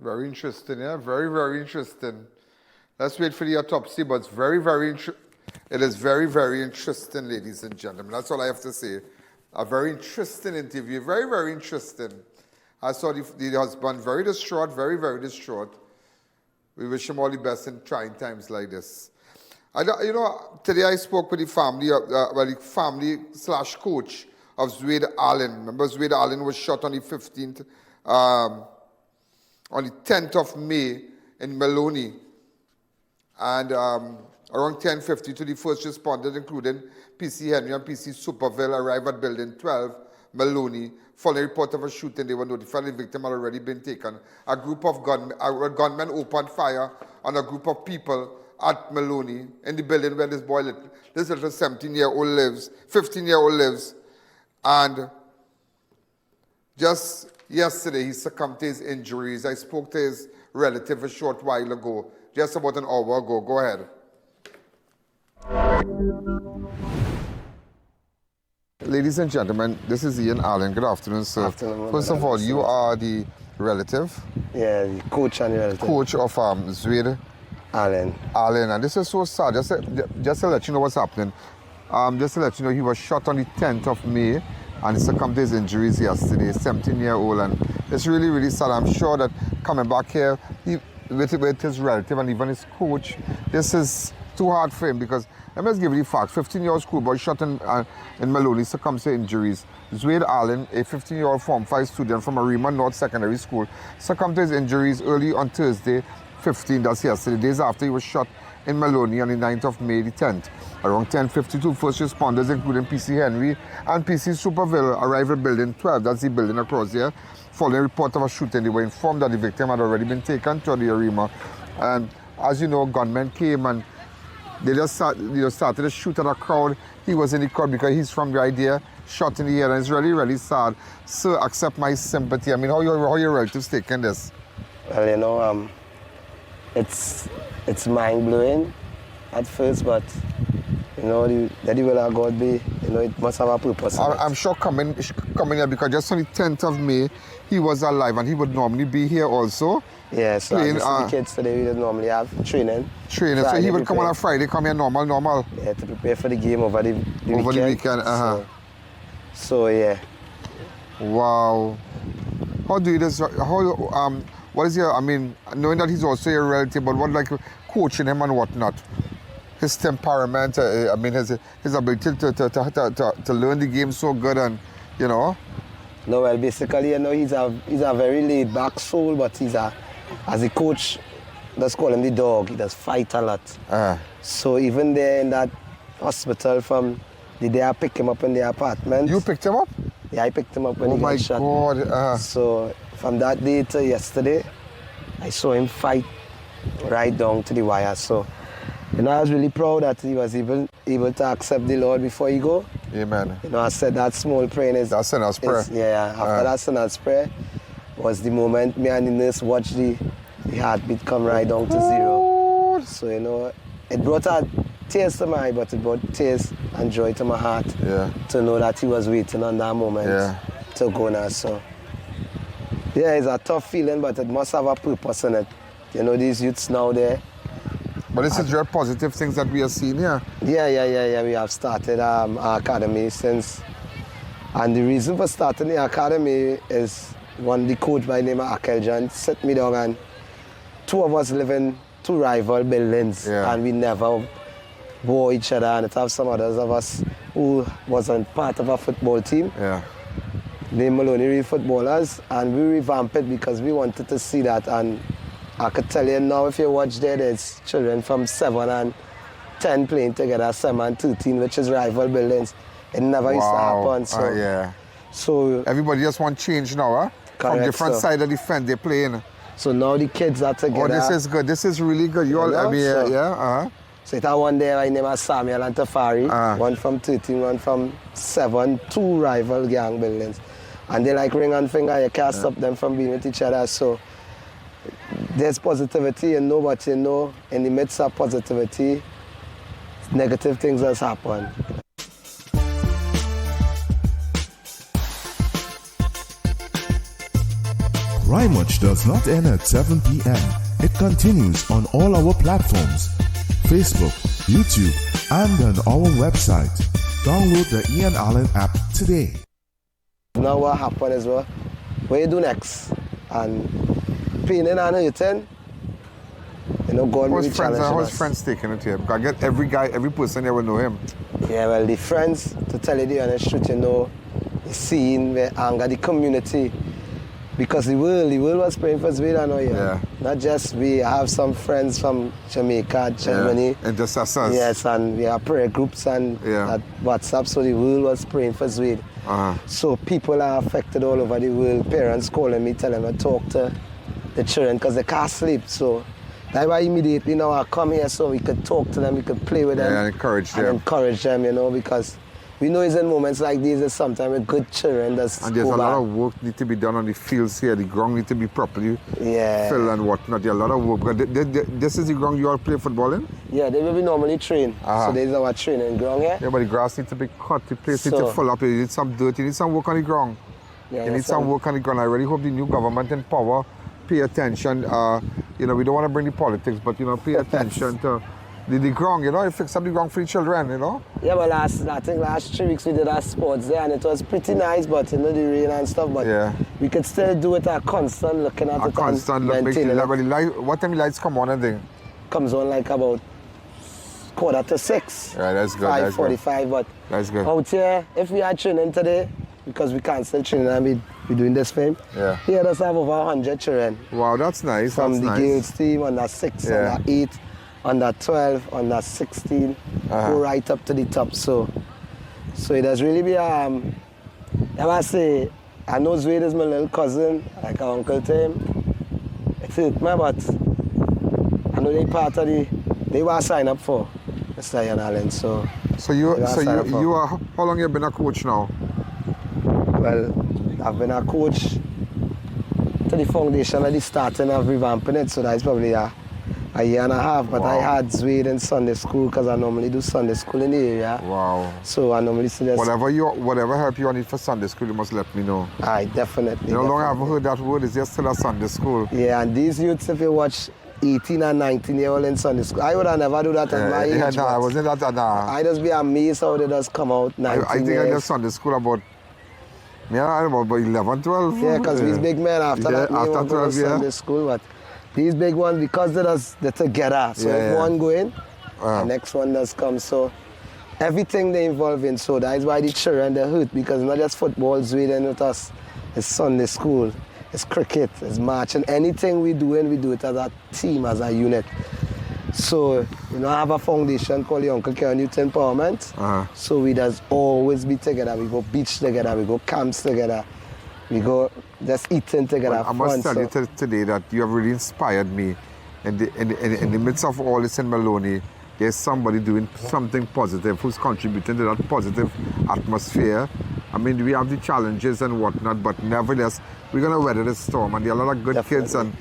Very interesting, yeah. Very, very interesting. Let's wait for the autopsy, but it's very, it is very, very interesting, ladies and gentlemen. That's all I have to say. A very interesting interview. Very, very interesting. I saw the husband very distraught, very, very distraught. We wish him all the best in trying times like this. Today I spoke with the family, the family/coach of Zwade Alleyne. Remember, Zwade Alleyne was shot on the 15th, on the 10th of May in Maloney. And around 10:52, the first responders, including PC Henry and PC Superville, arrived at Building 12, Maloney. Following a report of a shooting, they were notified the victim had already been taken. A group of gunmen opened fire on a group of people at Maloney in the building where this little 17-year-old lives, 15-year-old lives. And just yesterday, he succumbed to his injuries. I spoke to his relative a short while ago, just about an hour ago. Go ahead. Ladies and gentlemen, this is I.A.N. Alleyne. Good afternoon, sir. Afternoon, First of all, you are the relative? Yeah, the coach and the relative. Coach of Zwade Alleyne. Alleyne. And this is so sad. Just to let you know what's happening. Just to let you know, he was shot on the 10th of May and he succumbed to his injuries yesterday, 17-year-old. And it's really, really sad. I'm sure that coming back here with his relative and even his coach, this is too hard for him because let me just give you the facts. 15-year-old schoolboy shot in Maloney, succumbed to injuries. Zwade Alleyne, a 15-year-old Form 5 student from Arima North Secondary School, succumbed to his injuries early on Thursday, 15, that's yesterday, days after he was shot in Maloney on the 9th of May, the 10th. Around 10:52, first responders, including PC Henry and PC Superville, arrived at Building 12, that's the building across here. Following a report of a shooting, they were informed that the victim had already been taken to the Arima. And as you know, gunmen came and they just started to shoot at a crowd. He was in the crowd because he's from the idea, shot in the air, and it's really, really sad. Sir, accept my sympathy. I mean, how your relatives taking this? Well, it's mind-blowing at first, but, that the will of God be, it must have a purpose. I'm sure coming here, because just on the 10th of May, he was alive, and he would normally be here also. Yeah, so the kids today, we normally have training. Friday, so he would come on a Friday, come here normal. Yeah, to prepare for the game over the weekend. So, yeah. Wow. How do you this? What is your? I mean, knowing that he's also your relative, but what like coaching him and whatnot? His temperament. I mean, his ability to learn the game so good, and No, well, basically, he's a very laid back soul, but as a coach, let's call him the dog. He does fight a lot. So even there in that hospital, from the day I picked him up in the apartment. You picked him up? Yeah, I picked him up when he got shot. Oh my God. So from that day to yesterday, I saw him fight right down to the wire. So, I was really proud that he was able to accept the Lord before he go. Amen. I said that small prayer is... That sinner's prayer. After that sinner's prayer was the moment me and the nurse watched the heartbeat come right down to zero. So, it brought tears to my eye, but it brought tears and joy to my heart to know that he was waiting on that moment to go now. So, it's a tough feeling, but it must have a purpose in it. These youths now there. But this is very positive things that we are seeing here. Yeah. We have started our academy since. And the reason for starting the academy is the coach by the name of I.A.N sit me down, and two of us live in two rival buildings and we never bore each other, and it have some others of us who wasn't part of a football team. The Maloney footballers, and we revamped it because we wanted to see that. And I could tell you now, if you watch there's children from 7 and 10 playing together, 7 and 13, which is rival buildings. It never used to happen. So, so everybody just want change now, huh? From different side of the fence they're playing. So now the kids are together. Oh, this is good. This is really good. You all, So it had one there I named Samuel and Tafari, one from 13, one from 7, two rival gang buildings. And they like ring and finger, you can't stop them from being with each other. So there's positivity, but in the midst of positivity, negative things has happened. Rye Much does not end at 7 p.m. It continues on all our platforms, Facebook, YouTube, and on our website. Download the I.A.N app today. Now what happened is what you do next? And pain and hurting, God will challenge us. How his friends taking it here? Because I get every person there will know him. Yeah, well, the friends, to tell you the honest truth, the scene, the anger, the community. Because the world was praying for Zwade, I know, Yeah. Not just we have some friends from Jamaica, Germany. Yeah. Intercessors. Yes, and we have prayer groups and at WhatsApp, so the world was praying for Zwade. So people are affected all over the world. Parents calling me, telling me to talk to the children because they can't sleep. So that's why immediately now I come here so we could talk to them, we could play with them. And encourage them. Because we know it's in moments like these that sometimes with good children that's and there's a lot of work need to be done on the fields here. The ground need to be properly filled and whatnot. There's a lot of work. But this is the ground you all play football in? Yeah, they will be normally trained. So this is our training ground here. Yeah, but the grass needs to be cut. The place needs to fill up. You need some dirt. You need some work on the ground. Yeah, you need some work on the ground. I really hope the new government in power pay attention. We don't want to bring the politics, but pay attention to the ground, you fix up the ground for the children, Yeah, but I think last 3 weeks we did our sports there and it was pretty nice, but the rain and stuff, but we could still do it at constant looking at it. Constant look, what time the lights come on and thing? Comes on like about 5:45. Yeah, that's good. 5:45, but that's good. Out here, if we are training today, because we can't still train and we're doing this film, here does have over 100 children. Wow, that's nice. From the girls team, under 6, under 8, under 12, under 16, go right up to the top. So it has really been, I must say, I know Zwade is my little cousin, like our uncle to him. It hurt me, but I know they part of they were signed up for Mr. I.A.N Alleyne. So you are, how long have you been a coach now? Well, I've been a coach to the foundation at the starting of revamping it, so that's probably a year and a half, but I had Zwade in Sunday school because I normally do Sunday school in the area. Wow. So I normally suggest... Whatever help you need for Sunday school, you must let me know. Aye, definitely. You know, long I haven't heard that word, it's just still a Sunday school. Yeah, and these youths, if you watch 18 and 19-year-old in Sunday school, I would have never do that at my age. Yeah, no, I wasn't that, nah. I just be amazed how they just come out 19 I think I did Sunday school about 11, 12. Yeah, because these big men after that, after 12, Sunday school, but these big ones, because they're together. So if one go in, the next one does come. So everything they involve in. So that's why the children, they hurt, because not just football, Zwade with us. It's Sunday school, it's cricket, it's marching. Anything we do it as a team, as a unit. So, I have a foundation called the Uncle Keron Youth Empowerment. So we just always be together. We go beach together, we go camps together. We go just eating together. Well, I must tell you today that you have really inspired me. In the midst of all this in Maloney, there's somebody doing something positive who's contributing to that positive atmosphere. I mean, we have the challenges and whatnot, but nevertheless, we're going to weather the storm. And there are a lot of good kids and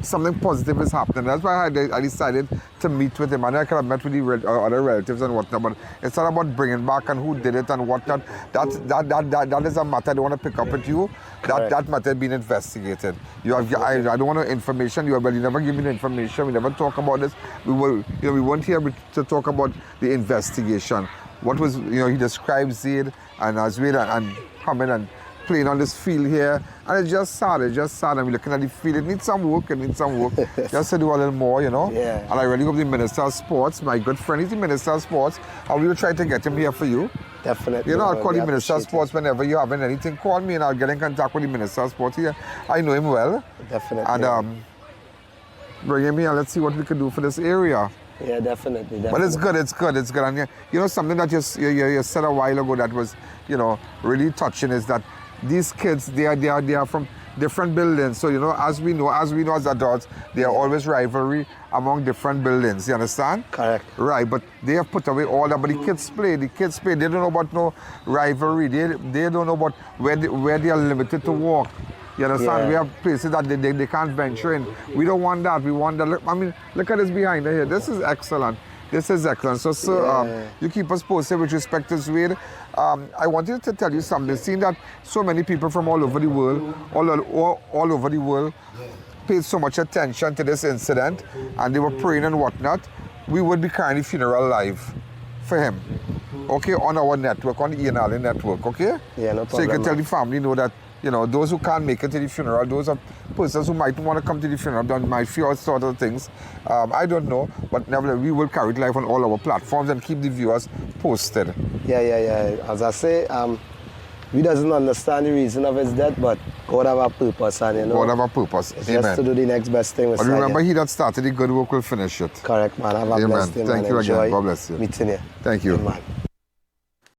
something positive is happening. That's why I decided to meet with him. And I could have met with the other relatives and whatnot, but it's not about bringing back and who did it and whatnot. That is a matter I don't want to pick up with you. That matter being investigated. I don't want information. You never give me the information. We never talk about this. We weren't here to talk about the investigation. What was, he described Zwade and Zwade and coming and playing on this field here, and it's just sad, and we're looking at the field, it needs some work, just to do a little more, Yeah. And I really hope the Minister of Sports, my good friend, he's the Minister of Sports, and we will try to get him here for you. Definitely. I'll call the Minister of Sports whenever you have anything, call me and I'll get in contact with the Minister of Sports here. I know him well. Definitely. And bring him here, let's see what we can do for this area. Yeah, definitely. But it's good. And something that you said a while ago that was, really touching is that these kids, they are from different buildings. So, as we know as adults, there are always rivalry among different buildings. You understand? Correct. Right, but they have put away all that. But the kids play. They don't know about no rivalry. They don't know about where they are limited to walk. You understand? Yeah. We have places that they can't venture in. We don't want that. We want that. Look at this behind here. This is excellent. So, sir, you keep us posted with respect to Zwade. I wanted to tell you something. Seeing that so many people from all over the world, all over the world, paid so much attention to this incident, and they were praying and whatnot, we would be carrying the funeral live for him. Okay, on our network, on the I.A.N network, okay? Yeah, no problem. So you can tell the family know that, you know, those who can't make it to the funeral, those are persons who might want to come to the funeral, that might fear all sort of things. I don't know, but nevertheless, we will carry it live on all our platforms and keep the viewers posted. Yeah. As I say, we doesn't understand the reason of his death, but God have a purpose, and you know. God have a purpose. It's Amen. just to do the next best thing. But remember, he that started the good work will finish it. Correct, man. Have a Amen. blessed day, Thank man. you Enjoy again. God bless you. meeting you. Thank you. Amen.